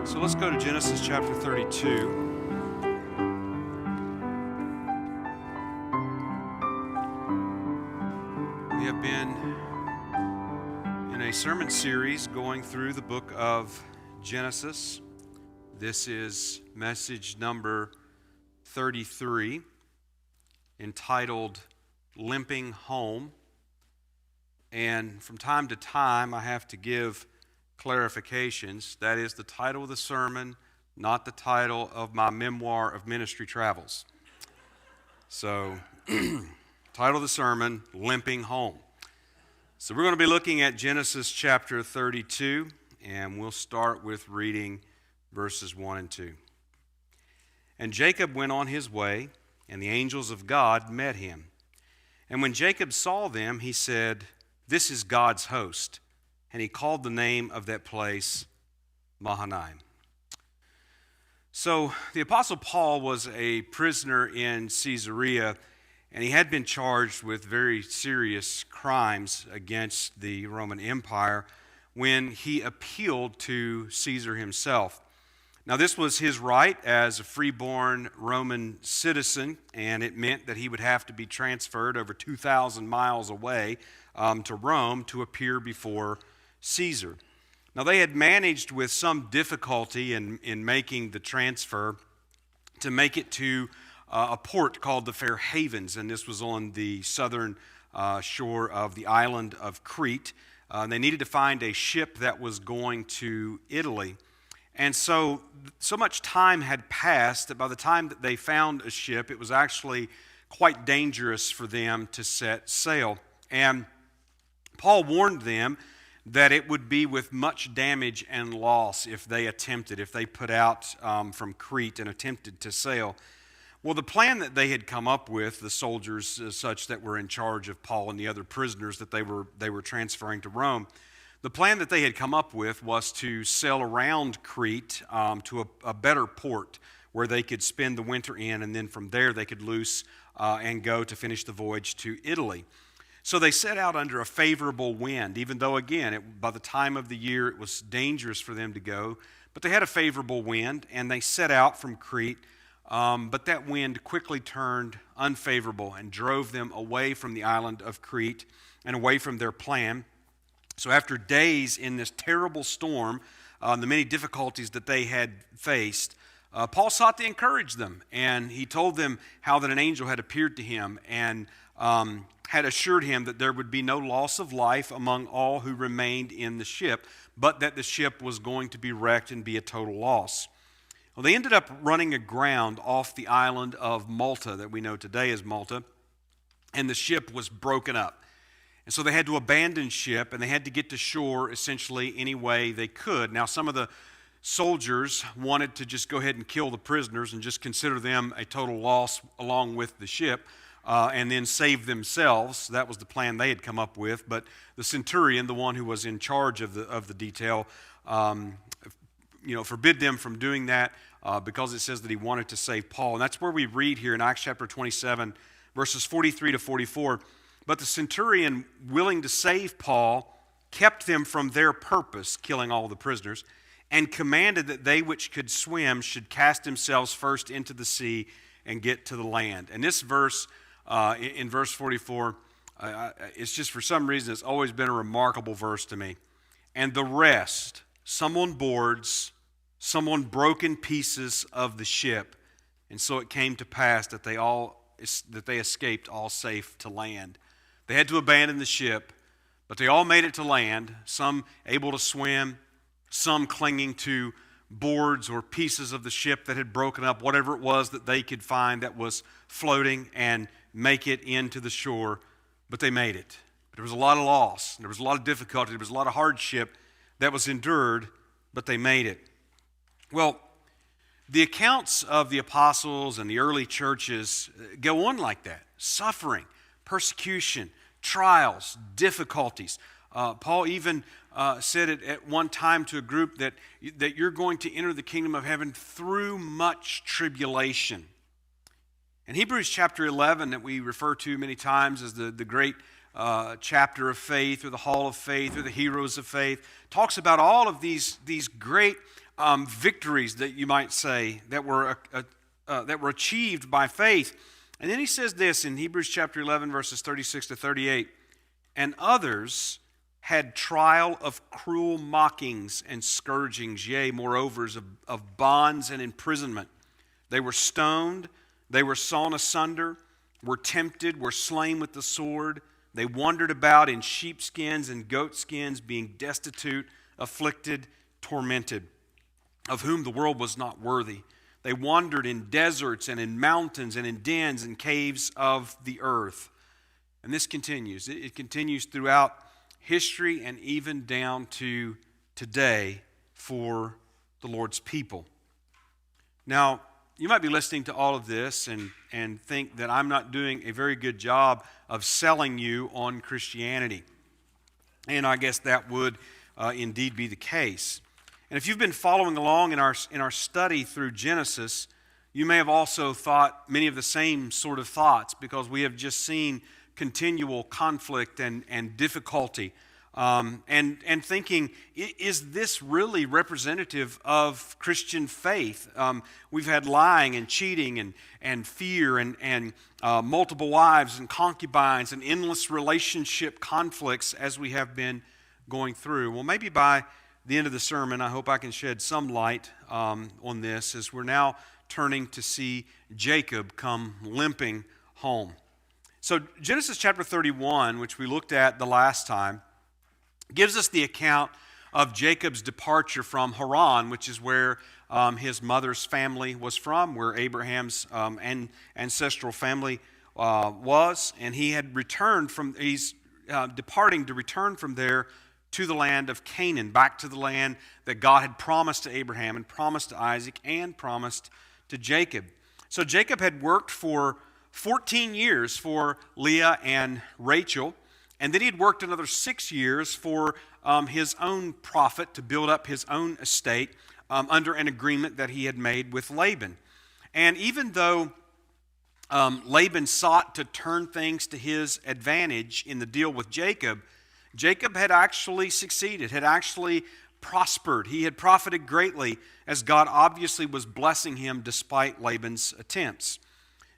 So let's go to Genesis chapter 32. We have been in a sermon series going through the book of Genesis. This is message number 33, entitled Limping Home. And from time to time, I have to give clarifications. That is the title of the sermon, not the title of my memoir of ministry travels. So, title of the sermon, Limping Home. So we're going to be looking at Genesis chapter 32, and we'll start with reading verses 1 and 2. And Jacob went on his way, and the angels of God met him. And when Jacob saw them, he said, "This is God's host." And he called the name of that place Mahanaim. So the Apostle Paul was a prisoner in Caesarea, and he had been charged with very serious crimes against the Roman Empire when he appealed to Caesar himself. Now, this was his right as a freeborn Roman citizen, and it meant that he would have to be transferred over 2,000 miles away to Rome to appear before Caesar. Now, they had managed with some difficulty in making the transfer to make it to a port called the Fair Havens, and this was on the southern shore of the island of Crete. They needed to find a ship that was going to Italy. And so much time had passed that by the time that they found a ship, it was actually quite dangerous for them to set sail. And Paul warned them that it would be with much damage and loss if they put out from Crete and attempted to sail. Well, the plan that they had come up with, the soldiers such that were in charge of Paul and the other prisoners that they were transferring to Rome, the plan that they had come up with was to sail around Crete to a better port where they could spend the winter in, and then from there they could loose and go to finish the voyage to Italy. So they set out under a favorable wind, even though, again, by the time of the year it was dangerous for them to go. But they had a favorable wind, and they set out from Crete. But that wind quickly turned unfavorable and drove them away from the island of Crete and away from their plan. So after days in this terrible storm, the many difficulties that they had faced, Paul sought to encourage them. And he told them how that an angel had appeared to him and had assured him that there would be no loss of life among all who remained in the ship, but that the ship was going to be wrecked and be a total loss. Well, they ended up running aground off the island of Malta that we know today as Malta, and the ship was broken up. And so they had to abandon ship, and they had to get to shore essentially any way they could. Now, some of the soldiers wanted to just go ahead and kill the prisoners and just consider them a total loss along with the ship. And then save themselves. That was the plan they had come up with. But the centurion, the one who was in charge of the detail, forbid them from doing that because it says that he wanted to save Paul. And that's where we read here in Acts chapter 27, verses 43 to 44. But the centurion, willing to save Paul, kept them from their purpose, killing all the prisoners, and commanded that they which could swim should cast themselves first into the sea and get to the land. And this verse, in verse 44, it's just for some reason it's always been a remarkable verse to me. And the rest, some on boards, some on broken pieces of the ship. And so it came to pass that they escaped all safe to land. They had to abandon the ship, but they all made it to land, some able to swim, some clinging to boards or pieces of the ship that had broken up, whatever it was that they could find that was floating and make it into the shore, but they made it. There was a lot of loss, there was a lot of difficulty, there was a lot of hardship that was endured, but they made it. Well, the accounts of the apostles and the early churches go on like that. Suffering, persecution, trials, difficulties. Paul even said it at one time to a group that you're going to enter the kingdom of heaven through much tribulation. In Hebrews chapter 11, that we refer to many times as the great chapter of faith, or the hall of faith, or the heroes of faith, talks about all of these great victories that you might say that were achieved by faith. And then he says this in Hebrews chapter 11, verses 36 to 38. And others had trial of cruel mockings and scourgings, yea, moreover, of bonds and imprisonment. They were stoned, they were sawn asunder, were tempted, were slain with the sword. They wandered about in sheepskins and goatskins, being destitute, afflicted, tormented, of whom the world was not worthy. They wandered in deserts and in mountains and in dens and caves of the earth. And this continues. It continues throughout history and even down to today for the Lord's people. Now, you might be listening to all of this and think that I'm not doing a very good job of selling you on Christianity. And I guess that would indeed be the case. And if you've been following along in our study through Genesis, you may have also thought many of the same sort of thoughts, because we have just seen continual conflict and difficulty. And thinking, is this really representative of Christian faith? We've had lying and cheating and fear and multiple wives and concubines and endless relationship conflicts as we have been going through. Well, maybe by the end of the sermon, I hope I can shed some light on this, as we're now turning to see Jacob come limping home. So Genesis chapter 31, which we looked at the last time, gives us the account of Jacob's departure from Haran, which is where his mother's family was from, where Abraham's ancestral family was. And he had returned from, he's departing to return from there to the land of Canaan, back to the land that God had promised to Abraham and promised to Isaac and promised to Jacob. So Jacob had worked for 14 years for Leah and Rachel, and then he'd worked another 6 years for his own profit to build up his own estate under an agreement that he had made with Laban. And even though Laban sought to turn things to his advantage in the deal with Jacob, Jacob had actually succeeded, had actually prospered. He had profited greatly, as God obviously was blessing him despite Laban's attempts.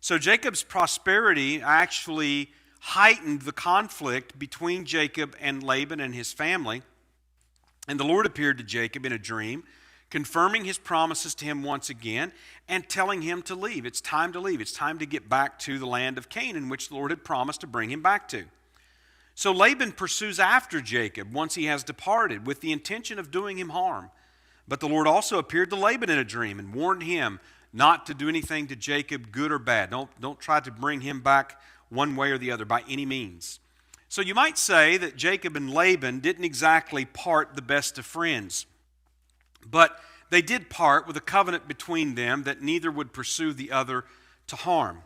So Jacob's prosperity actually heightened the conflict between Jacob and Laban and his family. And the Lord appeared to Jacob in a dream, confirming his promises to him once again and telling him to leave. It's time to leave. It's time to get back to the land of Canaan, which the Lord had promised to bring him back to. So Laban pursues after Jacob once he has departed, with the intention of doing him harm. But the Lord also appeared to Laban in a dream and warned him not to do anything to Jacob, good or bad. Don't try to bring him back one way or the other by any means. So you might say that Jacob and Laban didn't exactly part the best of friends, but they did part with a covenant between them that neither would pursue the other to harm.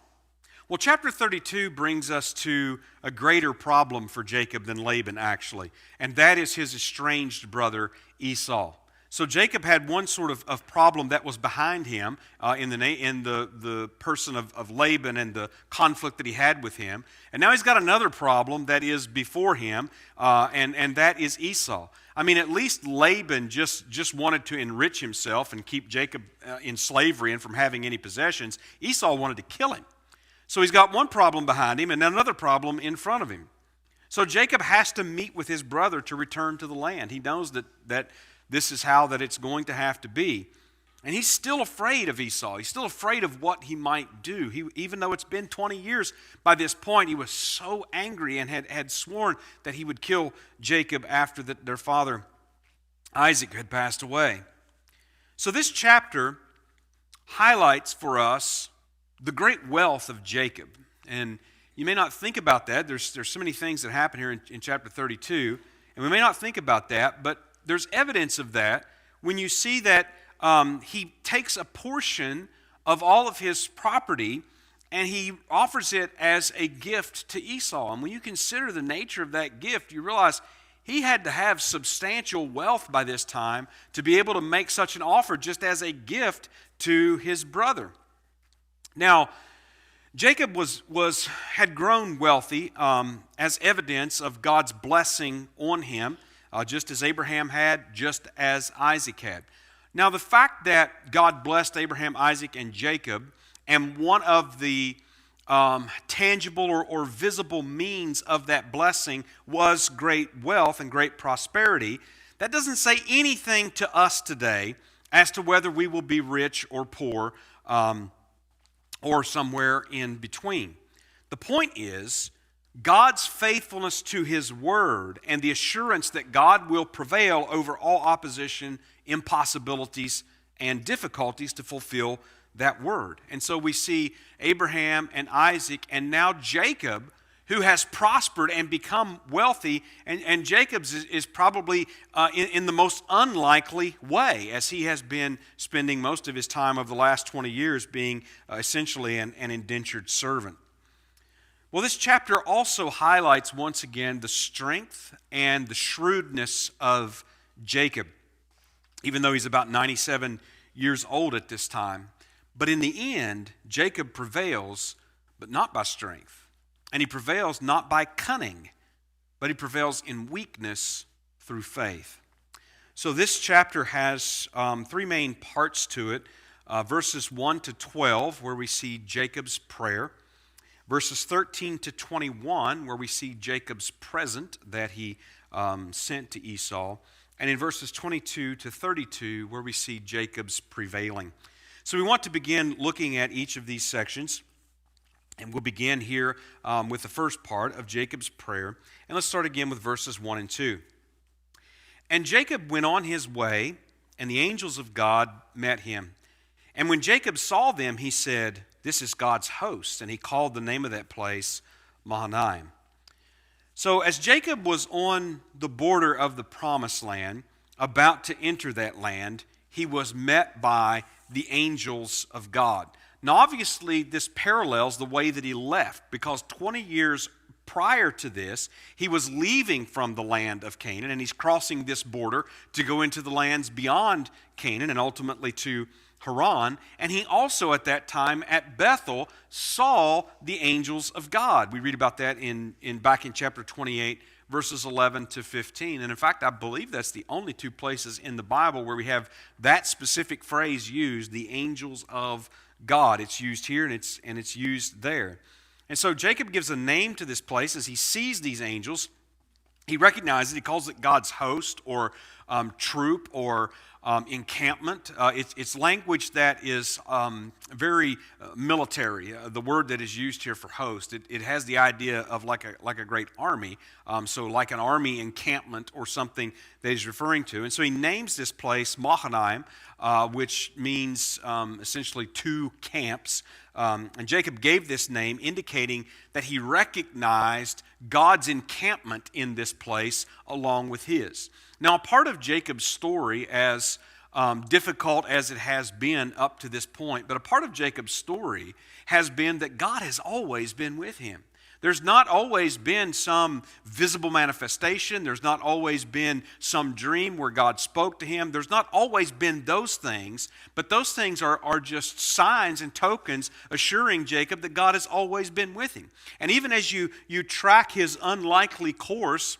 Well, chapter 32 brings us to a greater problem for Jacob than Laban, actually, and that is his estranged brother Esau. So Jacob had one sort of problem that was behind him in the person of Laban and the conflict that he had with him. And now he's got another problem that is before him, and that is Esau. I mean, at least Laban just wanted to enrich himself and keep Jacob in slavery and from having any possessions. Esau wanted to kill him. So he's got one problem behind him and another problem in front of him. So Jacob has to meet with his brother to return to the land. He knows that this is how that it's going to have to be. And he's still afraid of Esau. He's still afraid of what he might do. Even though it's been 20 years by this point, he was so angry and had sworn that he would kill Jacob after their father Isaac had passed away. So this chapter highlights for us the great wealth of Jacob. And you may not think about that. There's so many things that happen here in chapter 32, and we may not think about that, but there's evidence of that when you see that he takes a portion of all of his property and he offers it as a gift to Esau. And when you consider the nature of that gift, you realize he had to have substantial wealth by this time to be able to make such an offer just as a gift to his brother. Now, Jacob had grown wealthy as evidence of God's blessing on him, just as Abraham had, just as Isaac had. Now, the fact that God blessed Abraham, Isaac, and Jacob, and one of the tangible or visible means of that blessing was great wealth and great prosperity, that doesn't say anything to us today as to whether we will be rich or poor or somewhere in between. The point is, God's faithfulness to His Word and the assurance that God will prevail over all opposition, impossibilities, and difficulties to fulfill that Word. And so we see Abraham and Isaac and now Jacob, who has prospered and become wealthy, and Jacob's is probably in the most unlikely way, as he has been spending most of his time over the last 20 years being essentially an indentured servant. Well, this chapter also highlights once again the strength and the shrewdness of Jacob, even though he's about 97 years old at this time. But in the end, Jacob prevails, but not by strength. And he prevails not by cunning, but he prevails in weakness through faith. So this chapter has three main parts to it. Verses 1 to 12, where we see Jacob's prayer. Verses 13 to 21, where we see Jacob's present that he sent to Esau. And in verses 22 to 32, where we see Jacob's prevailing. So we want to begin looking at each of these sections. And we'll begin here with the first part of Jacob's prayer. And let's start again with verses 1 and 2. And Jacob went on his way, and the angels of God met him. And when Jacob saw them, he said, "This is God's host." And he called the name of that place Mahanaim. So as Jacob was on the border of the promised land, about to enter that land, he was met by the angels of God. Now obviously this parallels the way that he left, because 20 years prior to this, he was leaving from the land of Canaan, and he's crossing this border to go into the lands beyond Canaan and ultimately to Haran. And he also at that time at Bethel saw the angels of God. We read about that back in chapter 28, verses 11 to 15. And in fact, I believe that's the only two places in the Bible where we have that specific phrase used, the angels of God. It's used here and it's used there. And so Jacob gives a name to this place as he sees these angels. He recognizes it. He calls it God's host or troop or encampment. It's language that is very military. The word that is used here for host, it has the idea of like a great army. So like an army encampment or something that he's referring to. And so he names this place Mahanaim, which means essentially two camps. And Jacob gave this name indicating that he recognized God's encampment in this place along with his. Now, a part of Jacob's story, as difficult as it has been up to this point, but a part of Jacob's story has been that God has always been with him. There's not always been some visible manifestation. There's not always been some dream where God spoke to him. There's not always been those things, but those things are just signs and tokens assuring Jacob that God has always been with him. And even as you track his unlikely course,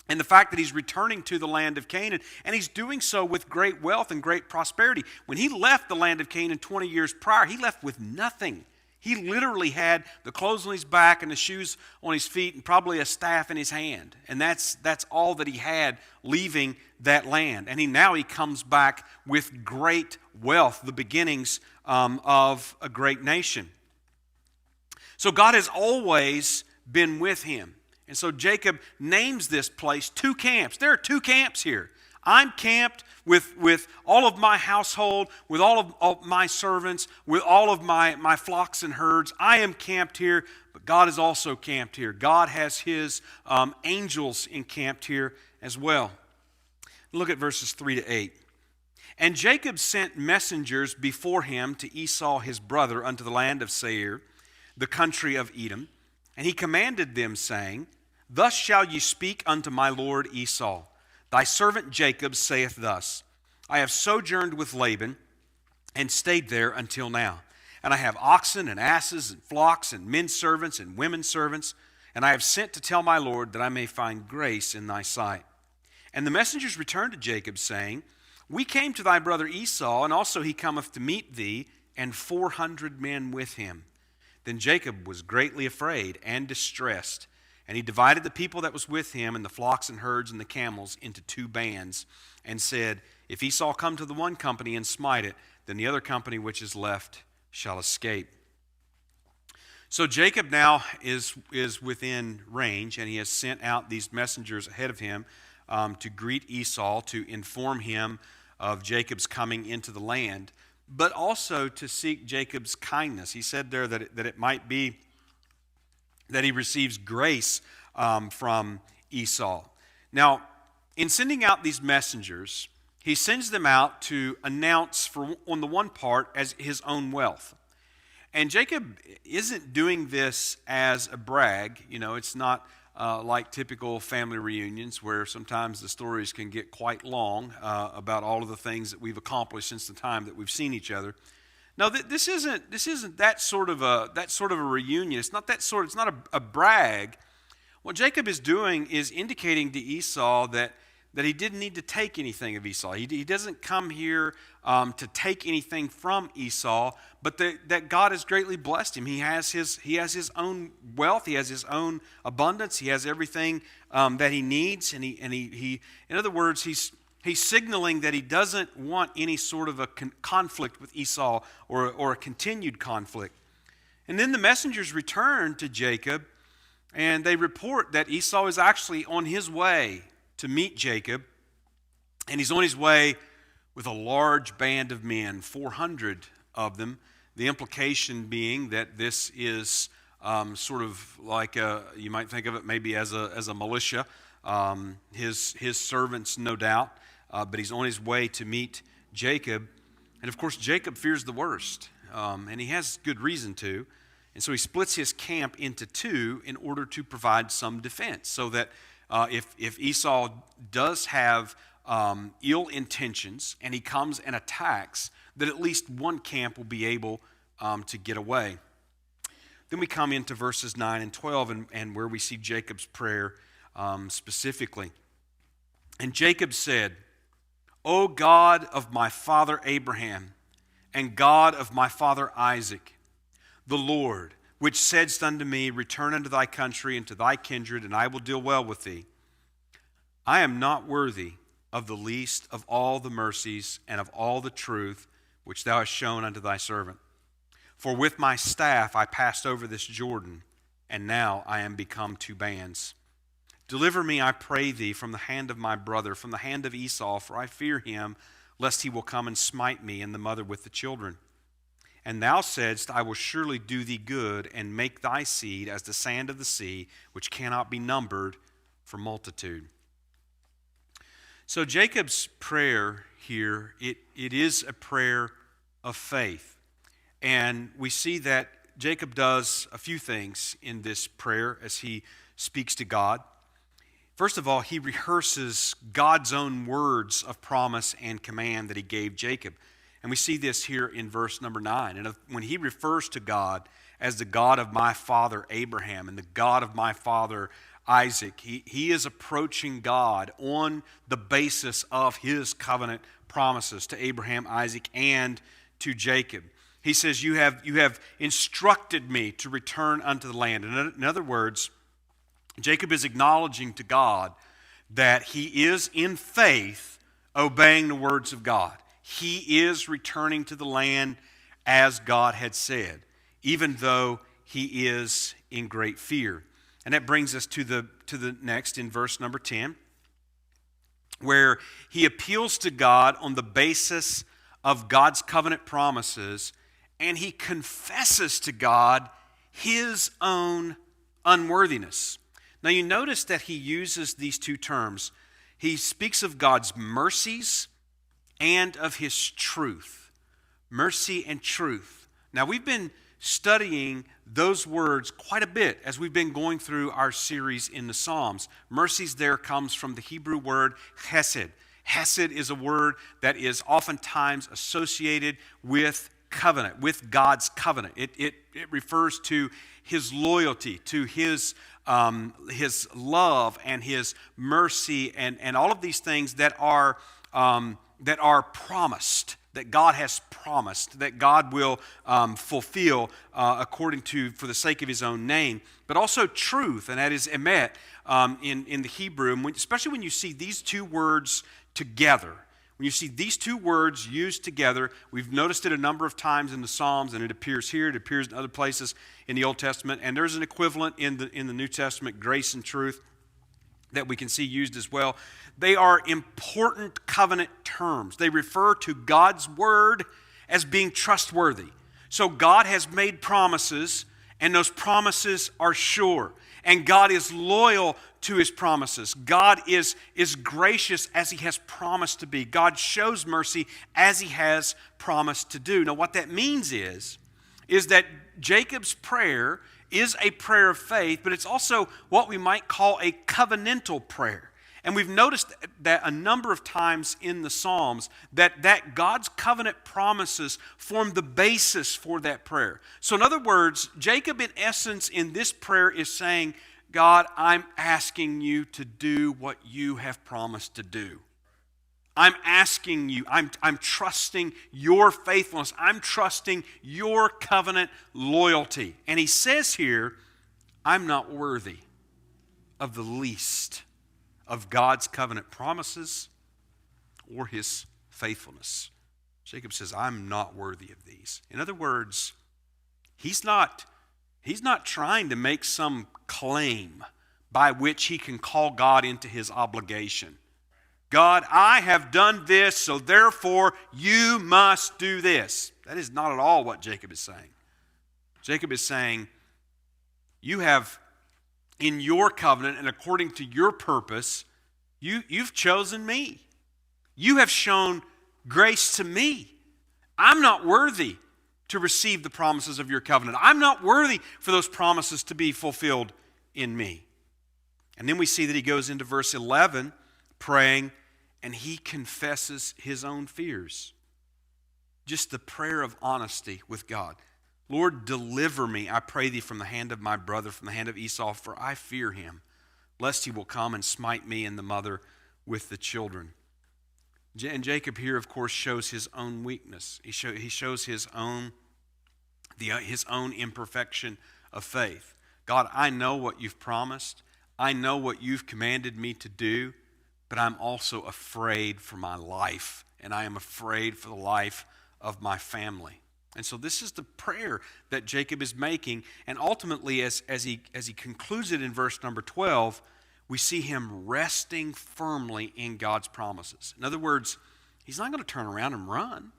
and the fact that he's returning to the land of Canaan, and he's doing so with great wealth and great prosperity. When he left the land of Canaan 20 years prior, he left with nothing. He literally had the clothes on his back and the shoes on his feet and probably a staff in his hand. And that's all that he had leaving that land. And now he comes back with great wealth, the beginnings of a great nation. So God has always been with him. And so Jacob names this place two camps. There are two camps here. I'm camped with all of my household, with all of my servants, with all of my flocks and herds. I am camped here, but God is also camped here. God has his angels encamped here as well. Look at verses 3 to 8. And Jacob sent messengers before him to Esau his brother unto the land of Seir, the country of Edom. And he commanded them, saying, Thus shall ye speak unto my lord Esau. Thy servant Jacob saith thus, I have sojourned with Laban, and stayed there until now. And I have oxen and asses and flocks and men servants and women servants, and I have sent to tell my lord that I may find grace in thy sight. And the messengers returned to Jacob, saying, We came to thy brother Esau, and also he cometh to meet thee, and 400 men with him. Then Jacob was greatly afraid and distressed, and he divided the people that was with him, and the flocks and herds and the camels, into 2 bands, and said, If Esau come to the one company and smite it, then the other company which is left shall escape. So Jacob now is within range, and he has sent out these messengers ahead of him to greet Esau, to inform him of Jacob's coming into the land, but also to seek Jacob's kindness. He said there that it might be that he receives grace from Esau. Now, in sending out these messengers, he sends them out to announce, on the one part, as his own wealth. And Jacob isn't doing this as a brag. You know, it's not like typical family reunions where sometimes the stories can get quite long about all of the things that we've accomplished since the time that we've seen each other. No, this isn't that sort of a reunion. It's not that sort. It's not a brag. What Jacob is doing is indicating to Esau that he didn't need to take anything of Esau. He doesn't come here to take anything from Esau, but that God has greatly blessed him. He has his own wealth. He has his own abundance. He has everything that he needs. And he in other words, he's signaling that he doesn't want any sort of a conflict with Esau or a continued conflict. And then the messengers return to Jacob, and they report that Esau is actually on his way to meet Jacob, and he's on his way with a large band of men, 400 of them. The implication being that this is sort of like you might think of it maybe as a militia. His servants, no doubt, but he's on his way to meet Jacob, and of course Jacob fears the worst, and he has good reason to. And so he splits his camp into 2 in order to provide some defense, so that if Esau does have ill intentions and he comes and attacks, that at least one camp will be able to get away. Then we come into verses 9 and 12 and where we see Jacob's prayer specifically. And Jacob said, O God of my father Abraham and God of my father Isaac, the Lord, which saidst unto me, Return unto thy country and to thy kindred, and I will deal well with thee. I am not worthy of the least of all the mercies and of all the truth which thou hast shown unto thy servant. For with my staff I passed over this Jordan, and now I am become 2 bands. Deliver me, I pray thee, from the hand of my brother, from the hand of Esau, for I fear him, lest he will come and smite me and the mother with the children. And thou saidst, I will surely do thee good, and make thy seed as the sand of the sea, which cannot be numbered for multitude. So Jacob's prayer here, it is a prayer of faith. And we see that Jacob does a few things in this prayer as he speaks to God. First of all, he rehearses God's own words of promise and command that he gave Jacob. And we see this here in verse number 9. And when he refers to God as the God of my father Abraham and the God of my father Isaac, he is approaching God on the basis of his covenant promises to Abraham, Isaac, and to Jacob. He says, you have instructed me to return unto the land. In other words, Jacob is acknowledging to God that he is in faith obeying the words of God. He is returning to the land as God had said, even though he is in great fear. And that brings us to the next in verse number 10, where he appeals to God on the basis of God's covenant promises, and he confesses to God his own unworthiness. Now you notice that he uses these 2 terms. He speaks of God's mercies and of his truth. Mercy and truth. Now we've been studying those words quite a bit as we've been going through our series in the Psalms. Mercies there comes from the Hebrew word chesed. Chesed is a word that is oftentimes associated with covenant, with God's covenant. It refers to his loyalty, to his love and his mercy and all of these things that are that are promised, that God has promised, that God will fulfill according to, for the sake of his own name, but also truth, and that is emet in the Hebrew, and especially when you see these two words together. When you see these two words used together, we've noticed it a number of times in the Psalms, and it appears here, it appears in other places in the Old Testament, and there's an equivalent in the New Testament, grace and truth, that we can see used as well. They are important covenant terms. They refer to God's word as being trustworthy. So God has made promises, and those promises are sure. And God is loyal to his promises. God is gracious as he has promised to be. God shows mercy as he has promised to do. Now what that means is that Jacob's prayer is a prayer of faith, but it's also what we might call a covenantal prayer. And we've noticed that a number of times in the Psalms that God's covenant promises form the basis for that prayer. So in other words, Jacob in essence in this prayer is saying, God, I'm asking you to do what you have promised to do. I'm asking you, I'm trusting your faithfulness. I'm trusting your covenant loyalty. And he says here, I'm not worthy of the least of God's covenant promises or his faithfulness. Jacob says, I'm not worthy of these. In other words, he's not trying to make some claim by which he can call God into his obligation. God, I have done this, so therefore you must do this. That is not at all what Jacob is saying. Jacob is saying, you have, in your covenant and according to your purpose, you've chosen me. You have shown grace to me. I'm not worthy to receive the promises of your covenant. I'm not worthy for those promises to be fulfilled in me. And then we see that he goes into verse 11 praying, and he confesses his own fears. Just the prayer of honesty with God. Lord, deliver me, I pray thee, from the hand of my brother, from the hand of Esau, for I fear him, lest he will come and smite me and the mother with the children. And Jacob here, of course, shows his own weakness. He shows his own imperfection of faith. God, I know what you've promised. I know what you've commanded me to do, but I'm also afraid for my life, and I am afraid for the life of my family. And so this is the prayer that Jacob is making, and ultimately as he concludes it in verse number 12, we see him resting firmly in God's promises. In other words, he's not going to turn around and run.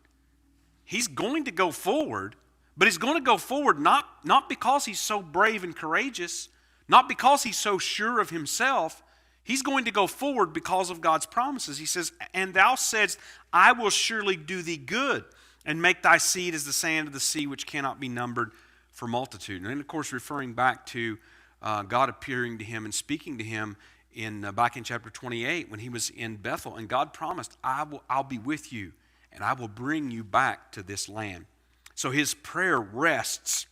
He's going to go forward, but he's going to go forward not because he's so brave and courageous, not because he's so sure of himself. He's going to go forward because of God's promises. He says, and thou saidst, I will surely do thee good, and make thy seed as the sand of the sea, which cannot be numbered for multitude. And then, of course, referring back to God appearing to him and speaking to him back in chapter 28 when he was in Bethel. And God promised, I'll be with you, and I will bring you back to this land. So his prayer rests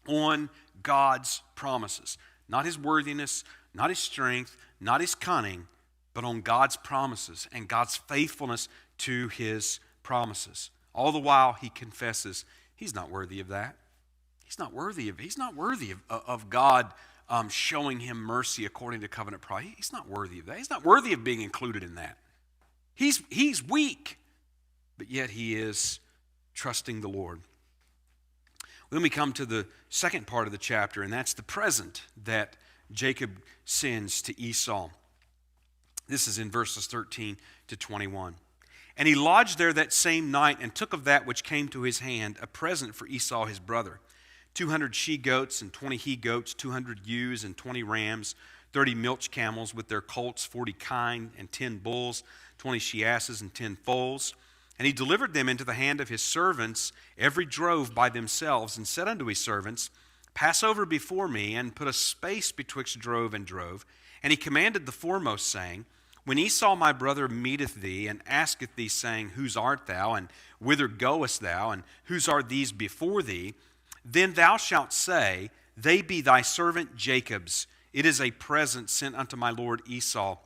on God's promises. Not his worthiness, not his strength, not his cunning, but on God's promises and God's faithfulness to his promises. All the while he confesses he's not worthy of that. He's not worthy of God showing him mercy according to covenant promise. He's not worthy of that. He's not worthy of being included in that. He's weak, but yet he is trusting the Lord. Then we come to the second part of the chapter, and that's the present that Jacob sends to Esau. This is in verses 13 to 21. And he lodged there that same night, and took of that which came to his hand a present for Esau his brother, 200 she-goats and 20 he-goats, 200 ewes and 20 rams, 30 milch camels with their colts, 40 kine, and 10 bulls, 20 she-asses and 10 foals. And he delivered them into the hand of his servants, every drove by themselves, and said unto his servants, Pass over before me, and put a space betwixt drove and drove. And he commanded the foremost, saying, When Esau my brother meeteth thee, and asketh thee, saying, Whose art thou, and whither goest thou, and whose are these before thee? Then thou shalt say, They be thy servant Jacob's. It is a present sent unto my lord Esau.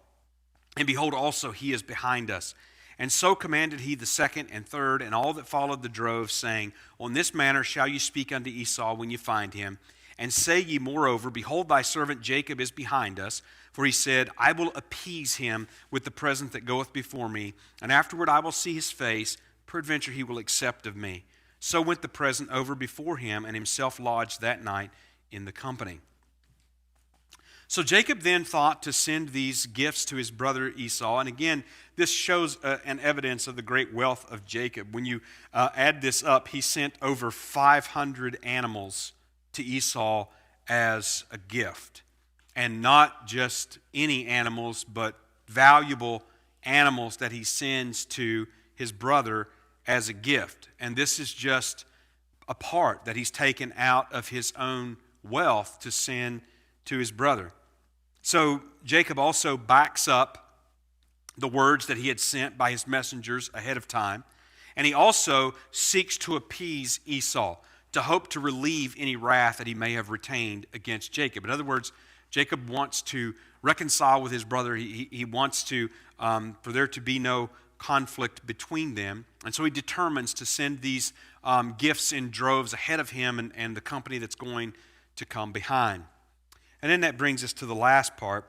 And behold, also he is behind us. And so commanded he the second and third and all that followed the drove, saying, On this manner shall you speak unto Esau when you find him. And say ye moreover, Behold, thy servant Jacob is behind us. For he said, I will appease him with the present that goeth before me, and afterward I will see his face. Peradventure he will accept of me. So went the present over before him, and himself lodged that night in the company. So Jacob then thought to send these gifts to his brother Esau. And again, this shows an evidence of the great wealth of Jacob. When you add this up, he sent over 500 animals to Esau as a gift. And not just any animals, but valuable animals that he sends to his brother as a gift. And this is just a part that he's taken out of his own wealth to send to his brother. So Jacob also backs up the words that he had sent by his messengers ahead of time. And he also seeks to appease Esau, to hope to relieve any wrath that he may have retained against Jacob. In other words, Jacob wants to reconcile with his brother. He wants to for there to be no conflict between them. And so he determines to send these gifts in droves ahead of him and the company that's going to come behind. And then that brings us to the last part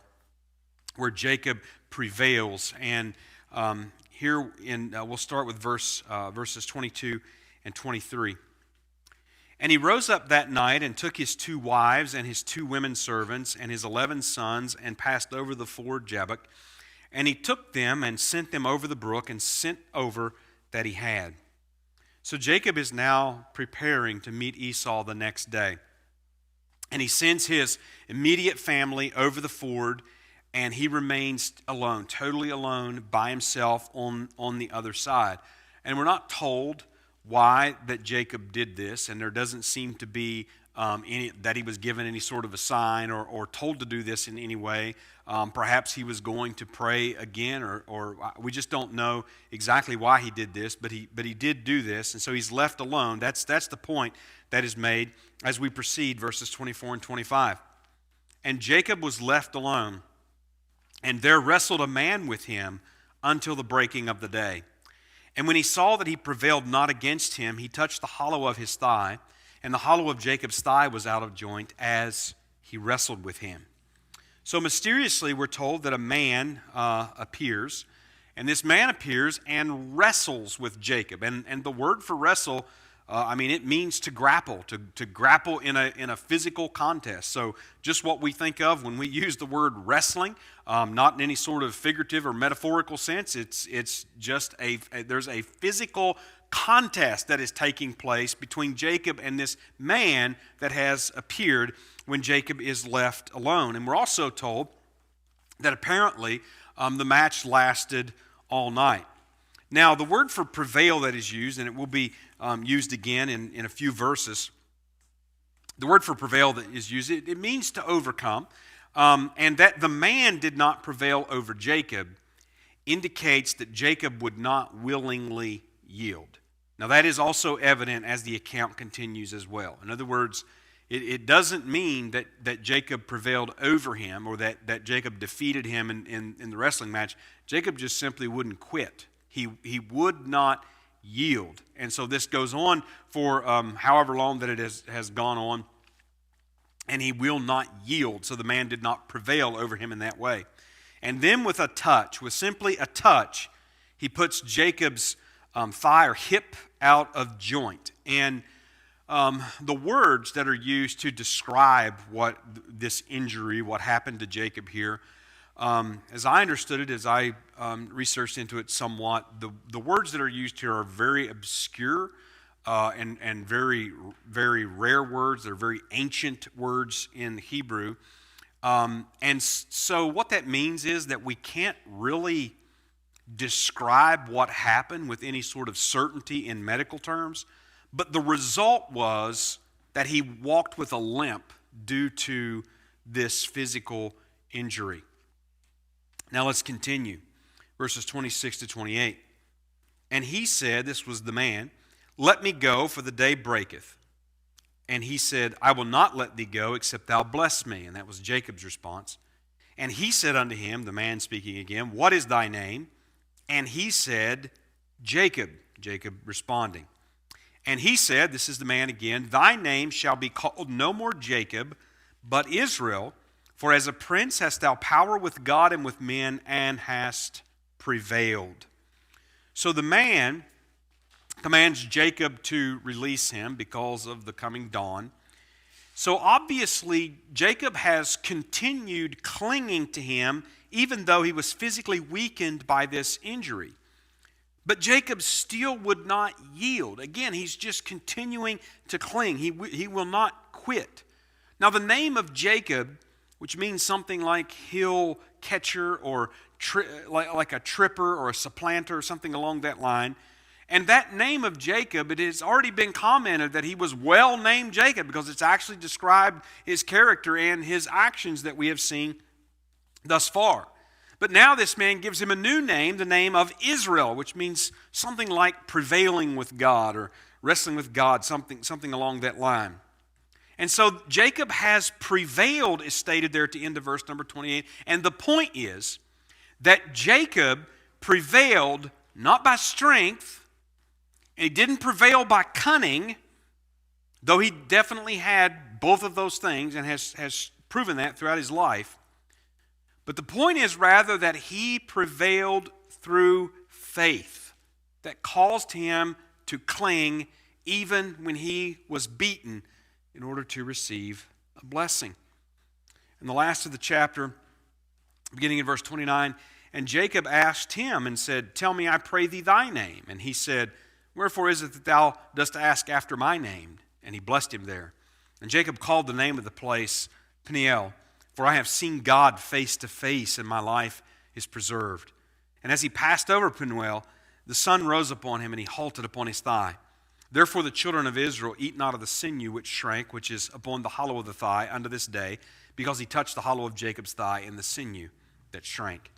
where Jacob prevails. And here we'll start with verses 22 and 23. And he rose up that night and took his 2 wives and his 2 women servants and his 11 sons and passed over the ford Jabbok. And he took them and sent them over the brook and sent over that he had. So Jacob is now preparing to meet Esau the next day. And he sends his immediate family over the ford, and he remains alone, totally alone by himself on the other side. And we're not told why that Jacob did this, and there doesn't seem to be that he was given any sort of a sign or told to do this in any way. Perhaps he was going to pray again, or we just don't know exactly why he did this, but he did do this, and so he's left alone. That's the point that is made as we proceed, verses 24 and 25. And Jacob was left alone, and there wrestled a man with him until the breaking of the day. And when he saw that he prevailed not against him, he touched the hollow of his thigh, and the hollow of Jacob's thigh was out of joint as he wrestled with him. So mysteriously, we're told that a man appears, and this man appears and wrestles with Jacob. And the word for wrestle, it means to grapple, to grapple in a physical contest. So just what we think of when we use the word wrestling, not in any sort of figurative or metaphorical sense. It's just there's a physical contest that is taking place between Jacob and this man that has appeared when Jacob is left alone. And we're also told that apparently the match lasted all night. Now, the word for prevail that is used, and it will be used again in a few verses, the word for prevail that is used, it means to overcome, and that the man did not prevail over Jacob indicates that Jacob would not willingly yield. Now, that is also evident as the account continues as well. In other words, it doesn't mean that Jacob prevailed over him or that Jacob defeated him in the wrestling match. Jacob just simply wouldn't quit. He would not yield. And so this goes on for however long that it has gone on, and he will not yield. So the man did not prevail over him in that way. And then with simply a touch, he puts Jacob's thigh or hip out of joint. And the words that are used to describe what this injury, what happened to Jacob here, as I understood it, as I researched into it somewhat, the words that are used here are very obscure and very, very rare words. They're very ancient words in Hebrew. And so what that means is that we can't really describe what happened with any sort of certainty in medical terms, but the result was that he walked with a limp due to this physical injury. Now let's continue. Verses 26 to 28. And he said, this was the man, let me go, for the day breaketh. And he said, I will not let thee go, except thou bless me. And that was Jacob's response. And he said unto him, the man speaking again, what is thy name? And he said, Jacob. Jacob responding. And he said, this is the man again, thy name shall be called no more Jacob, but Israel, for as a prince hast thou power with God and with men, and hast prevailed. So the man commands Jacob to release him because of the coming dawn. So obviously, Jacob has continued clinging to him, even though he was physically weakened by this injury. But Jacob still would not yield. Again, he's just continuing to cling. He will not quit. Now, the name of Jacob, which means something like hill catcher or like a tripper or a supplanter or something along that line, and that name of Jacob, it has already been commented that he was well named Jacob because it's actually described his character and his actions that we have seen thus far. But now this man gives him a new name, the name of Israel, which means something like prevailing with God or wrestling with God, something along that line. And so Jacob has prevailed, is stated there at the end of verse number 28. And the point is that Jacob prevailed not by strength, and he didn't prevail by cunning, though he definitely had both of those things and has proven that throughout his life. But the point is rather that he prevailed through faith that caused him to cling even when he was beaten in order to receive a blessing. In the last of the chapter, beginning in verse 29, and Jacob asked him and said, tell me, I pray thee, thy name. And he said, wherefore is it that thou dost ask after my name? And he blessed him there. And Jacob called the name of the place Peniel, for I have seen God face to face, and my life is preserved. And as he passed over Peniel, the sun rose upon him, and he halted upon his thigh. Therefore the children of Israel eat not of the sinew which shrank, which is upon the hollow of the thigh, unto this day, because he touched the hollow of Jacob's thigh in the sinew that shrank.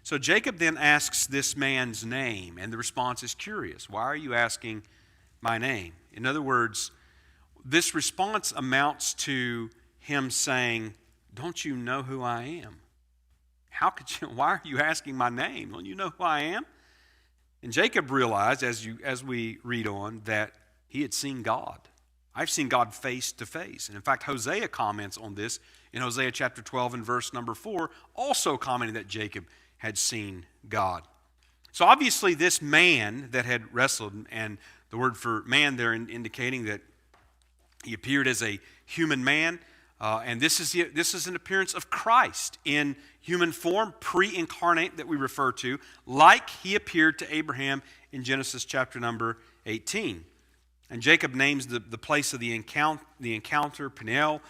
So Jacob then asks this man's name, and the response is curious. Why are you asking my name? In other words, this response amounts to him saying, don't you know who I am? Why are you asking my name? Don't you know who I am? And Jacob realized, as we read on, that he had seen God. I've seen God face to face. And in fact, Hosea comments on this in Hosea chapter 12 and verse number 4, also commenting that Jacob had seen God. So obviously this man that had wrestled, and the word for man there indicating that he appeared as a human man, and this is an appearance of Christ in human form, pre-incarnate that we refer to, like he appeared to Abraham in Genesis chapter number 18. And Jacob names the place of the encounter Peniel,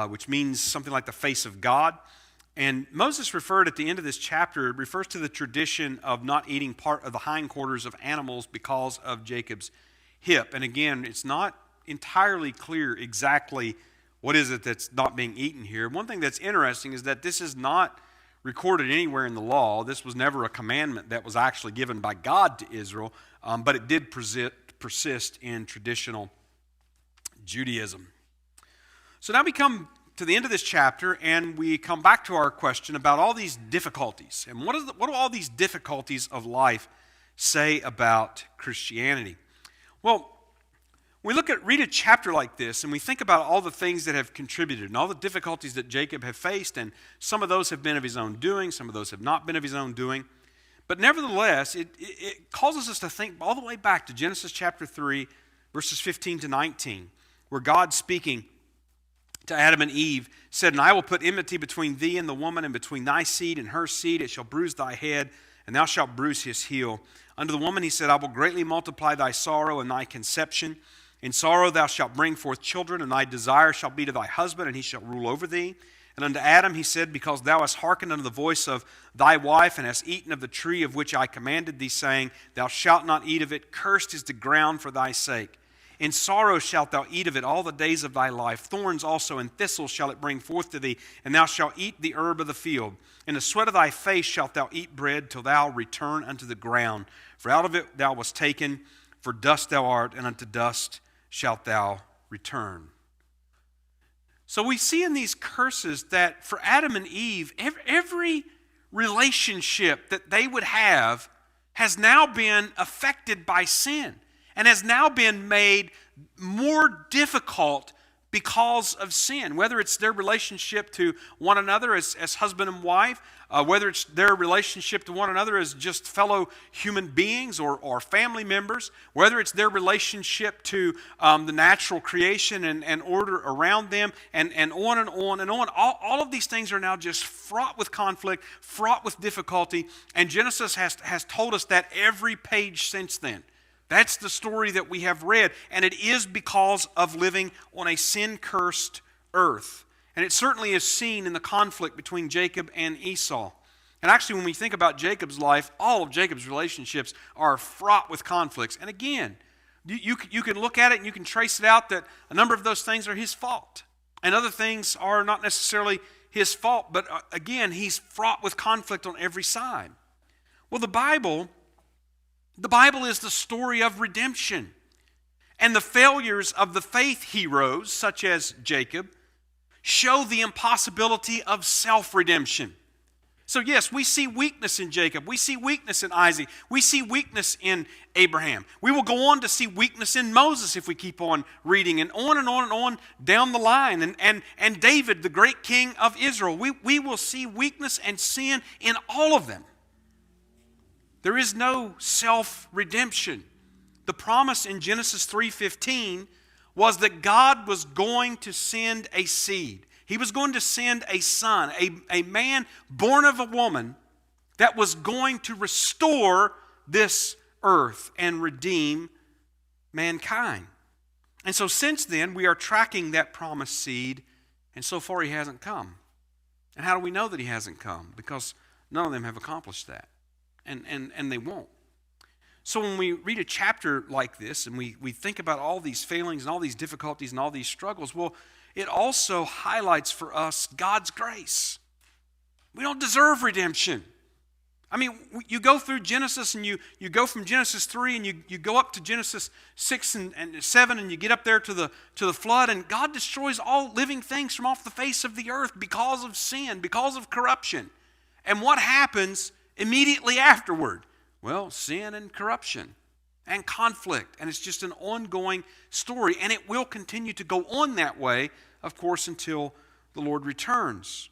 which means something like the face of God. And Moses referred at the end of this chapter, refers to the tradition of not eating part of the hindquarters of animals because of Jacob's hip. And again, it's not entirely clear exactly what is it that's not being eaten here. One thing that's interesting is that this is not recorded anywhere in the law. This was never a commandment that was actually given by God to Israel, but it did persist in traditional Judaism. So now we come to the end of this chapter, and we come back to our question about all these difficulties. And what do all these difficulties of life say about Christianity? Well, we read a chapter like this, and we think about all the things that have contributed and all the difficulties that Jacob have faced, and some of those have been of his own doing, some of those have not been of his own doing. But nevertheless, it causes us to think all the way back to Genesis chapter 3, verses 15 to 19, where God speaking to Adam and Eve said, and I will put enmity between thee and the woman, and between thy seed and her seed. It shall bruise thy head, and thou shalt bruise his heel. Unto the woman he said, I will greatly multiply thy sorrow and thy conception. In sorrow thou shalt bring forth children, and thy desire shall be to thy husband, and he shall rule over thee. And unto Adam he said, because thou hast hearkened unto the voice of thy wife, and hast eaten of the tree of which I commanded thee, saying, thou shalt not eat of it, cursed is the ground for thy sake. In sorrow shalt thou eat of it all the days of thy life. Thorns also and thistles shall it bring forth to thee, and thou shalt eat the herb of the field. In the sweat of thy face shalt thou eat bread, till thou return unto the ground. For out of it thou wast taken, for dust thou art, and unto dust shalt thou return. So we see in these curses that for Adam and Eve, every relationship that they would have has now been affected by sin and has now been made more difficult because of sin, whether it's their relationship to one another as husband and wife, whether it's their relationship to one another as just fellow human beings or family members, whether it's their relationship to the natural creation and order around them, and on and on and on. All of these things are now just fraught with conflict, fraught with difficulty, and Genesis has told us that every page since then. That's the story that we have read, and it is because of living on a sin-cursed earth. And it certainly is seen in the conflict between Jacob and Esau. And actually, when we think about Jacob's life, all of Jacob's relationships are fraught with conflicts. And again, you can look at it and you can trace it out that a number of those things are his fault. And other things are not necessarily his fault, but again, he's fraught with conflict on every side. Well, the Bible is the story of redemption. And the failures of the faith heroes, such as Jacob, show the impossibility of self-redemption. So yes, we see weakness in Jacob. We see weakness in Isaac. We see weakness in Abraham. We will go on to see weakness in Moses if we keep on reading, and on and on and on down the line. And David, the great king of Israel. We will see weakness and sin in all of them. There is no self-redemption. The promise in Genesis 3:15 was that God was going to send a seed. He was going to send a son, a man born of a woman that was going to restore this earth and redeem mankind. And so since then, we are tracking that promised seed, and so far he hasn't come. And how do we know that he hasn't come? Because none of them have accomplished that. And they won't. So when we read a chapter like this and we think about all these failings and all these difficulties and all these struggles, well, it also highlights for us God's grace. We don't deserve redemption. I mean, you go through Genesis and you go from Genesis 3 and you go up to Genesis 6 and 7 and you get up there to the flood, and God destroys all living things from off the face of the earth because of sin, because of corruption. And what happens immediately afterward? Well, sin and corruption and conflict. And it's just an ongoing story. And it will continue to go on that way, of course, until the Lord returns.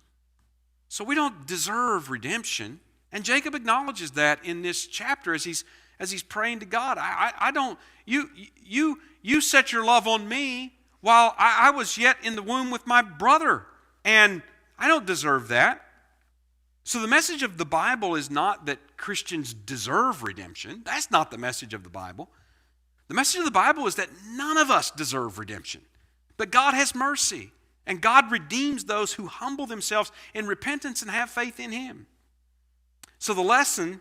So we don't deserve redemption. And Jacob acknowledges that in this chapter as he's praying to God. I don't, you set your love on me while I was yet in the womb with my brother. And I don't deserve that. So the message of the Bible is not that Christians deserve redemption. That's not the message of the Bible. The message of the Bible is that none of us deserve redemption. But God has mercy, and God redeems those who humble themselves in repentance and have faith in Him. So the lesson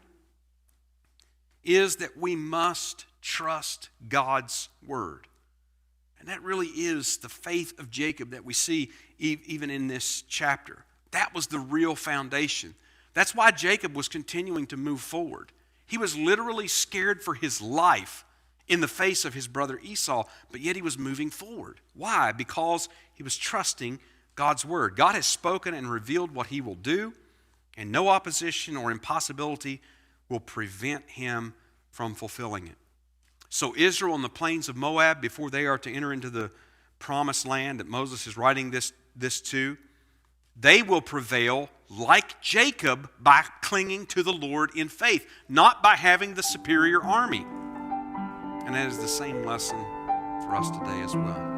is that we must trust God's word. And that really is the faith of Jacob that we see even in this chapter. That was the real foundation. That's why Jacob was continuing to move forward. He was literally scared for his life in the face of his brother Esau, but yet he was moving forward. Why? Because he was trusting God's word. God has spoken and revealed what he will do, and no opposition or impossibility will prevent him from fulfilling it. So Israel on the plains of Moab, before they are to enter into the promised land that Moses is writing this to, they will prevail like Jacob by clinging to the Lord in faith, not by having the superior army. And that is the same lesson for us today as well.